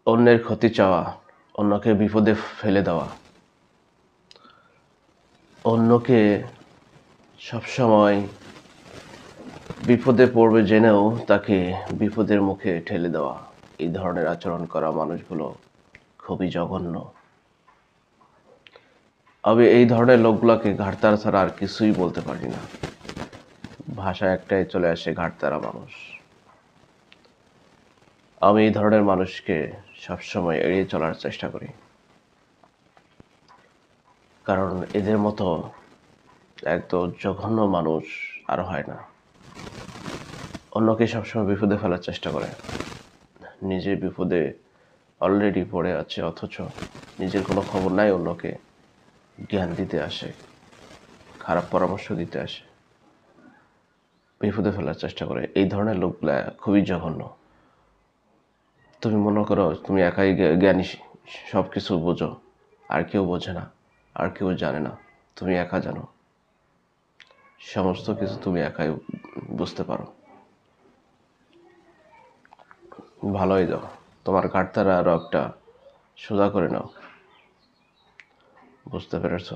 অন্যের ক্ষতি চাওয়া, অন্যকে বিপদে ফেলে দেওয়া, অন্যকে সবসময় বিপদে পড়বে জেনেও তাকে বিপদের মুখে ঠেলে দেওয়া, এই ধরনের আচরণ করা মানুষগুলো খুবই জঘন্য। আমি এই ধরনের লোকগুলোকে ঘাড়তারা ছাড়া আর কিছুই বলতে পারি না। ভাষা একটাই চলে আসে, ঘাড়তারা মানুষ। আমি এই ধরনের মানুষকে সবসময় এড়িয়ে চলার চেষ্টা করি, কারণ এদের মতো একদম জঘন্য মানুষ আর হয় না। অন্যকে সবসময় বিপদে ফেলার চেষ্টা করে, নিজে বিপদে অলরেডি পড়ে আছে, অথচ নিজের কোনো খবর নাই, অন্যকে জ্ঞান দিতে আসে, খারাপ পরামর্শ দিতে আসে, বিপদে ফেলার চেষ্টা করে। এই ধরনের লোকগুলা খুবই জঘন্য। তুমি মনে করো তুমি একাই জ্ঞানী, সব কিছু বোঝো, আর কেউ বোঝে না, আর কেউ জানে না, তুমি একা জানো, সমস্ত কিছু তুমি একাই বুঝতে পারো। ভালো হয়ে যাও, তোমার ঘাটতারা রগটা সোজা করে নাও। বুঝতে পেরেছো?